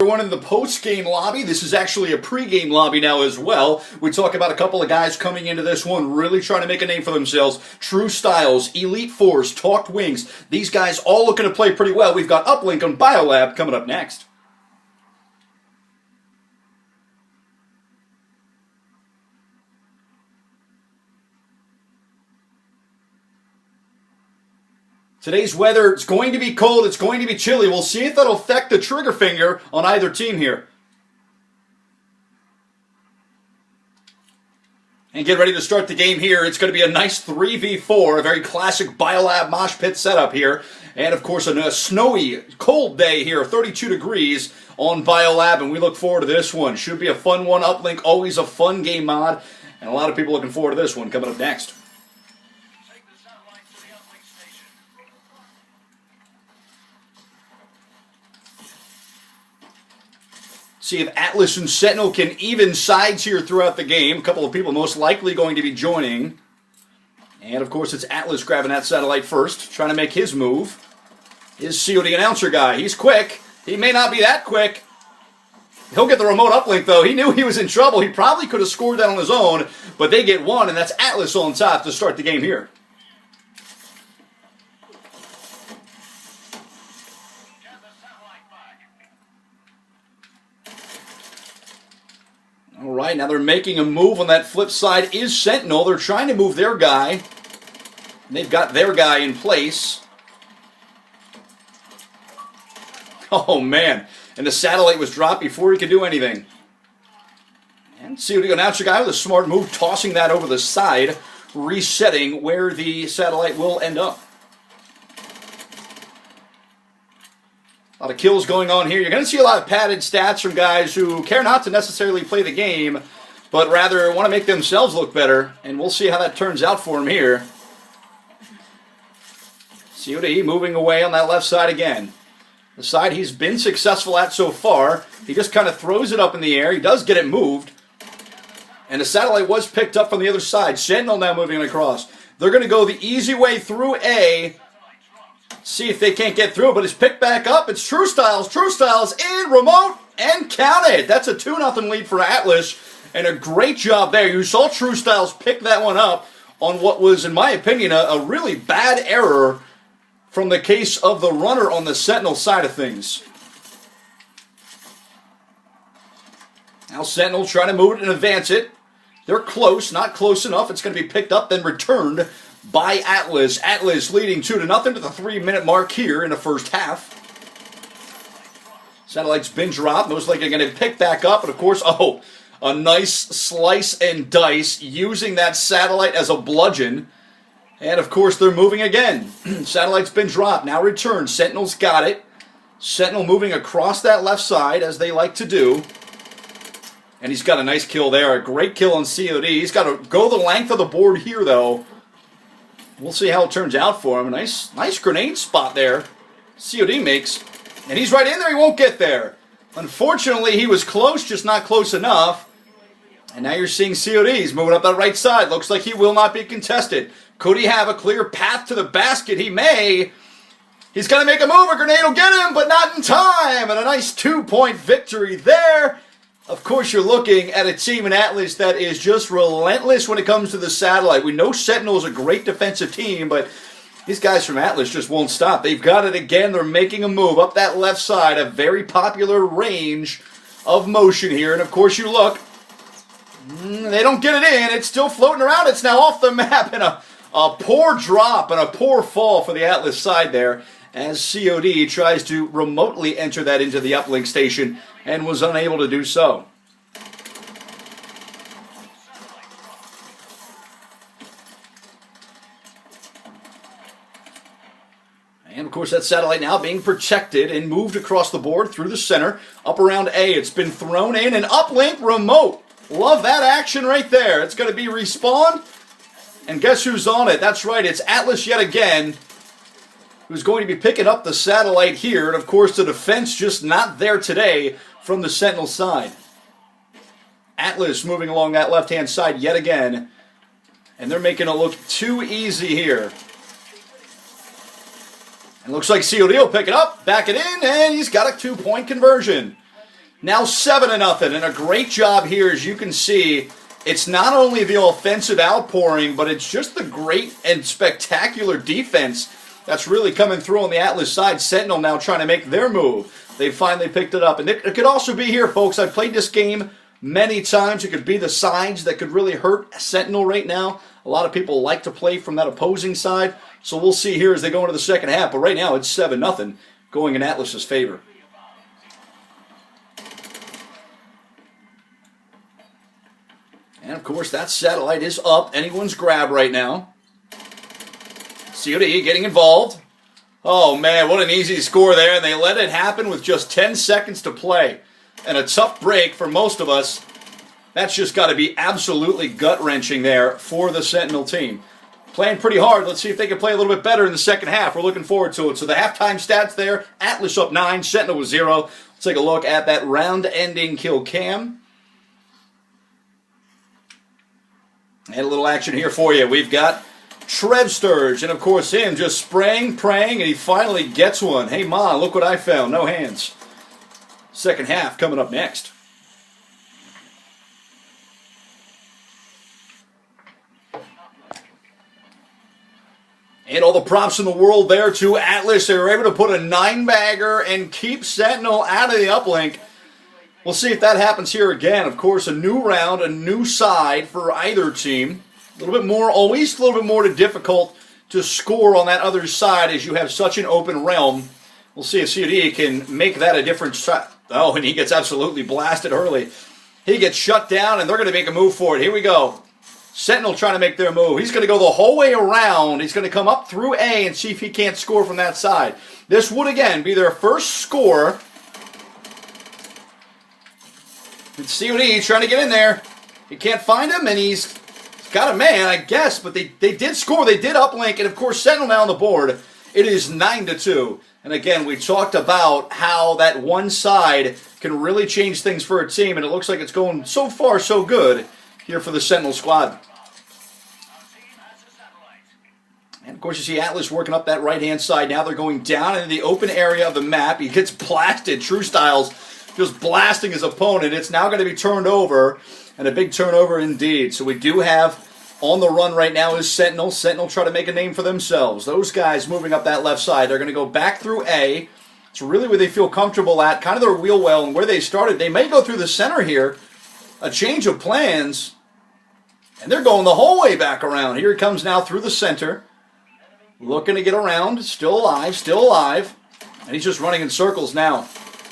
Everyone in the post-game lobby. This is actually a pre-game lobby now as well. We talk about a couple of guys coming into this one really trying to make a name for themselves. True Styles, Elite Force, Talked Wings. These guys all looking to play pretty well. We've got Uplink on Biolab coming up next. Today's weather, it's going to be cold, it's going to be chilly. We'll see if that'll affect the trigger finger on either team here. And get ready to start the game here. It's going to be a nice 3v4, a very classic Biolab mosh pit setup here. And of course a snowy, cold day here, 32 degrees on Biolab, and we look forward to this one. Should be a fun one. Uplink, always a fun game mod, and a lot of people looking forward to this one coming up next. See if Atlas and Sentinel can even sides here throughout the game. A couple of people most likely going to be joining. And of course it's Atlas grabbing that satellite first, trying to make his move. His COD announcer guy. He's quick. He may not be that quick. He'll get the remote uplink though. He knew he was in trouble. He probably could have scored that on his own, but they get one, and that's Atlas on top to start the game here. All right, now they're making a move on that flip side is Sentinel. They're trying to move their guy. They've got their guy in place. Oh, man. And the satellite was dropped before he could do anything. And CODannouncerGuy with a smart move, tossing that over the side, resetting where the satellite will end up. A lot of kills going on here. You're going to see a lot of padded stats from guys who care not to necessarily play the game, but rather want to make themselves look better, and we'll see how that turns out for him here. COD moving away on that left side again. The side he's been successful at so far. He just kind of throws it up in the air. He does get it moved, and the satellite was picked up from the other side. Sentinel now moving across. They're going to go the easy way through A. See if they can't get through, but it's picked back up. It's True Styles in remote, and count it. That's a 2-0 lead for Atlas, and a great job there. You saw True Styles pick that one up on what was, in my opinion, a really bad error from the case of the runner on the Sentinel side of things. Now Sentinel trying to move it and advance it. They're close, not close enough. It's going to be picked up, then returned by Atlas. Atlas leading 2-0 to the 3-minute mark here in the first half. Satellite's been dropped. Most likely going to pick back up. And of course, a nice slice and dice using that satellite as a bludgeon. And of course, they're moving again. Satellite's been dropped. Now returned. Sentinel's got it. Sentinel moving across that left side as they like to do. And he's got a nice kill there. A great kill on COD. He's got to go the length of the board here, though. We'll see how it turns out for him. A nice grenade spot there. COD makes. And he's right in there. He won't get there. Unfortunately, he was close, just not close enough. And now you're seeing COD. He's moving up that right side. Looks like he will not be contested. Could he have a clear path to the basket? He may. He's going to make a move. A grenade will get him, but not in time. And a nice 2-point victory there. Of course, you're looking at a team in Atlas that is just relentless when it comes to the satellite. We know Sentinel is a great defensive team, but these guys from Atlas just won't stop. They've got it again. They're making a move up that left side, a very popular range of motion here. And of course, you look, they don't get it in. It's still floating around. It's now off the map, and a poor drop and a poor fall for the Atlas side there, as COD tries to remotely enter that into the uplink station and was unable to do so. And of course that satellite now being protected and moved across the board through the center, up around A. It's been thrown in, and uplink remote. Love that action right there. It's going to be respawned, and guess who's on it? That's right, it's Atlas yet again, who's going to be picking up the satellite here. And of course the defense just not there today from the Sentinel side. Atlas moving along that left-hand side yet again, and they're making it look too easy here. And looks like COD will pick it up, back it in, and he's got a 2-point conversion. Now 7-0, and a great job here, as you can see. It's not only the offensive outpouring, but it's just the great and spectacular defense that's really coming through on the Atlas side. Sentinel now trying to make their move. They finally picked it up. And it could also be here, folks. I've played this game many times. It could be the sides that could really hurt Sentinel right now. A lot of people like to play from that opposing side. So we'll see here as they go into the second half. But right now it's 7-0 going in Atlas's favor. And, of course, that satellite is up. Anyone's grab right now. COD getting involved. Oh, man, what an easy score there. And they let it happen with just 10 seconds to play. And a tough break for most of us. That's just got to be absolutely gut-wrenching there for the Sentinel team. Playing pretty hard. Let's see if they can play a little bit better in the second half. We're looking forward to it. So the halftime stats there. Atlas up 9. Sentinel with 0. Let's take a look at that round-ending kill cam. And a little action here for you. We've got Trev Sturge, and of course him just spraying, praying, and he finally gets one. Hey, Ma, look what I found. No hands. Second half coming up next. And all the props in the world there to Atlas. They were able to put a 9-bagger and keep Sentinel out of the uplink. We'll see if that happens here again. Of course, a new round, a new side for either team. A little bit more, always a little bit more difficult to score on that other side as you have such an open realm. We'll see if COD can make that a different shot. Oh, and he gets absolutely blasted early. He gets shut down, and they're going to make a move for it. Here we go. Sentinel trying to make their move. He's going to go the whole way around. He's going to come up through A and see if he can't score from that side. This would, again, be their first score. And COD trying to get in there. He can't find him, and he's got a man, I guess, but they did score. They did uplink, and of course, Sentinel now on the board. It is 9-2. And again, we talked about how that one side can really change things for a team, and it looks like it's going so far so good here for the Sentinel squad. And of course, you see Atlas working up that right-hand side. Now they're going down into the open area of the map. He gets blasted. True Styles just blasting his opponent. It's now going to be turned over, and a big turnover indeed. So we do have on the run right now is Sentinel. Sentinel try to make a name for themselves. Those guys moving up that left side. They're going to go back through A. It's really where they feel comfortable at, kind of their wheel well and where they started. They may go through the center here. A change of plans, and they're going the whole way back around. Here he comes now through the center. Looking to get around. Still alive, still alive. And he's just running in circles now.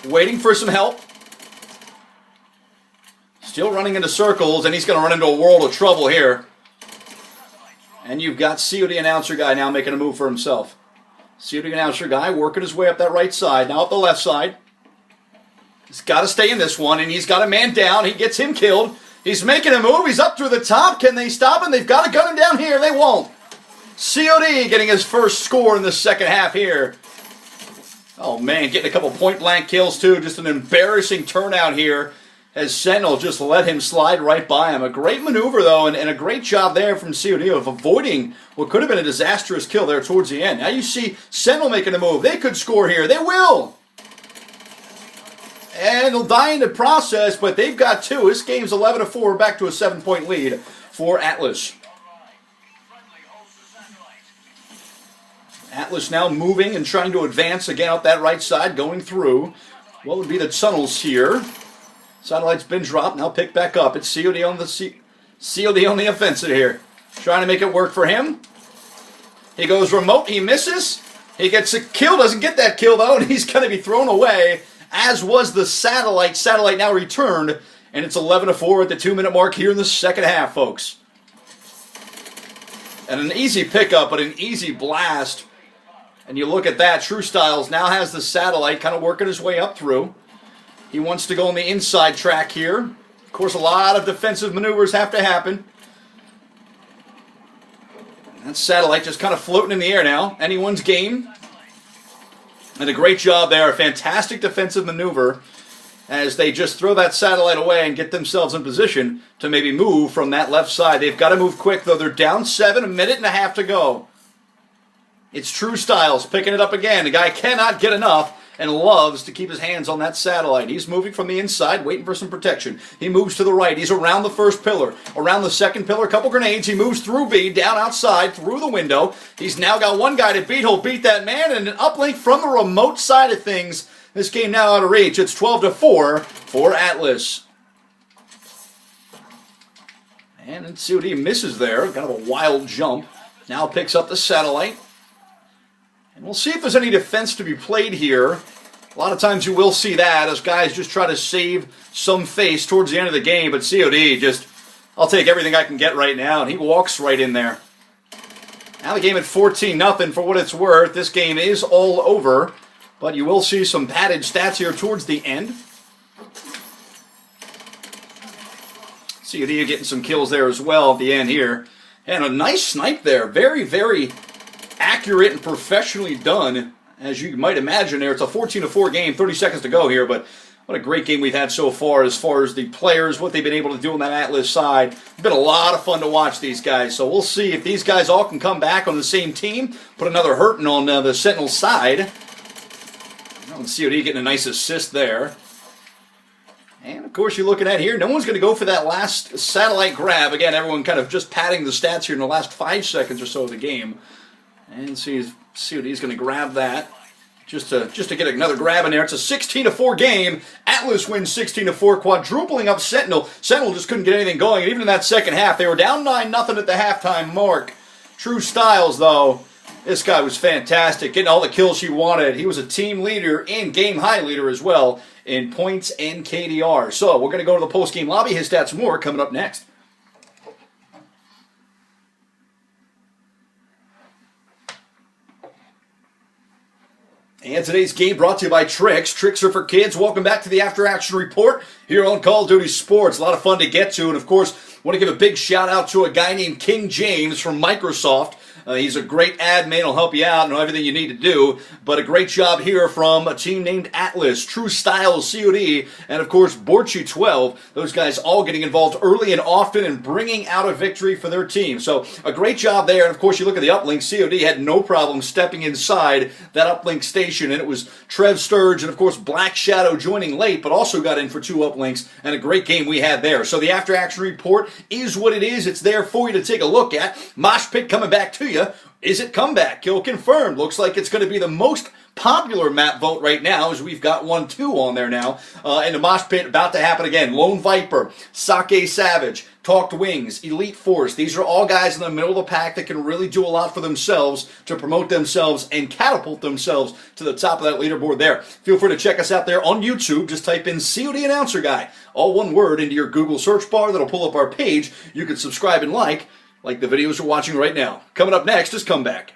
Waiting for some help. Still running into circles, and he's going to run into a world of trouble here. And you've got CODannouncerGuy now making a move for himself. CODannouncerGuy working his way up that right side. Now up the left side. He's got to stay in this one, and he's got a man down. He gets him killed. He's making a move. He's up through the top. Can they stop him? They've got to gun him down here. They won't. COD getting his first score in the second half here. Oh, man, getting a couple point-blank kills, too. Just an embarrassing turnout here as Sentinel just let him slide right by him. A great maneuver, though, and a great job there from COD of avoiding what could have been a disastrous kill there towards the end. Now you see Sentinel making a move. They could score here. They will. And they'll die in the process, but they've got two. This game's 11-4, back to a 7-point lead for Atlas. Atlas now moving and trying to advance again up that right side, going through what would be the tunnels here. Satellite's been dropped, now picked back up. It's COD on the offensive here. Trying to make it work for him. He goes remote, he misses. He gets a kill, doesn't get that kill though, and he's going to be thrown away, as was the Satellite. Satellite now returned, and it's 11-4 at the 2-minute mark here in the second half, folks. And an easy pickup, but an easy blast. And you look at that, True Styles now has the Satellite kind of working his way up through. He wants to go on the inside track here. Of course, a lot of defensive maneuvers have to happen. That Satellite just kind of floating in the air now. Anyone's game. And a great job there. A fantastic defensive maneuver as they just throw that Satellite away and get themselves in position to maybe move from that left side. They've got to move quick, though. They're down 7, a minute and a half to go. It's True Styles picking it up again. The guy cannot get enough and loves to keep his hands on that satellite. He's moving from the inside, waiting for some protection. He moves to the right. He's around the first pillar, around the second pillar, a couple grenades. He moves through B, down outside, through the window. He's now got one guy to beat. He'll beat that man, and an uplink from the remote side of things. This game now out of reach. It's 12-4 for Atlas. And let's see what he misses there. Kind of a wild jump. Now picks up the satellite. And we'll see if there's any defense to be played here. A lot of times you will see that as guys just try to save some face towards the end of the game. But COD just, I'll take everything I can get right now. And he walks right in there. Now the game at 14-0 for what it's worth. This game is all over. But you will see some padded stats here towards the end. COD getting some kills there as well at the end here. And a nice snipe there. Very, very accurate and professionally done, as you might imagine there. It's a 14-4 game, 30 seconds to go here, but what a great game we've had so far as the players, what they've been able to do on that Atlas side. It's been a lot of fun to watch these guys, so we'll see if these guys all can come back on the same team, put another hurting on the Sentinel side. COD getting a nice assist there. And, of course, you're looking at here, no one's going to go for that last satellite grab. Again, everyone kind of just padding the stats here in the last 5 seconds or so of the game. And see what he's going to grab that. Just to get another grab in there. It's a 16-4 game. Atlas wins 16-4, quadrupling up Sentinel. Sentinel just couldn't get anything going. And even in that second half, they were down 9-0 at the halftime mark. True Styles, though, this guy was fantastic, getting all the kills he wanted. He was a team leader and game high leader as well in points and KDR. So we're going to go to the post-game lobby. His stats more coming up next. And today's game brought to you by Tricks. Tricks are for kids. Welcome back to the After Action Report here on Call of Duty Sports. A lot of fun to get to. And, of course, want to give a big shout-out to a guy named King James from Microsoft. He's a great admin. He'll help you out and know everything you need to do. But a great job here from a team named Atlas, True Styles, COD, and, of course, Borchi12. Those guys all getting involved early and often and bringing out a victory for their team. So a great job there. And, of course, you look at the uplink. COD had no problem stepping inside that uplink station. And it was Trev Sturge and, of course, Black Shadow joining late, but also got in for 2 uplinks. And a great game we had there. So the After Action Report is what it is. It's there for you to take a look at. Mosh Pit coming back to you. Is it comeback? Kill confirmed. Looks like it's going to be the most popular map vote right now, as we've got 1-2 on there now. And the Mosh Pit about to happen again. Lone Viper, Sake Savage, Talked Wings, Elite Force. These are all guys in the middle of the pack that can really do a lot for themselves to promote themselves and catapult themselves to the top of that leaderboard there. Feel free to check us out there on YouTube. Just type in COD Announcer Guy, all one word, into your Google search bar. That'll pull up our page. You can subscribe and like the videos you're watching right now. Coming up next is Comeback.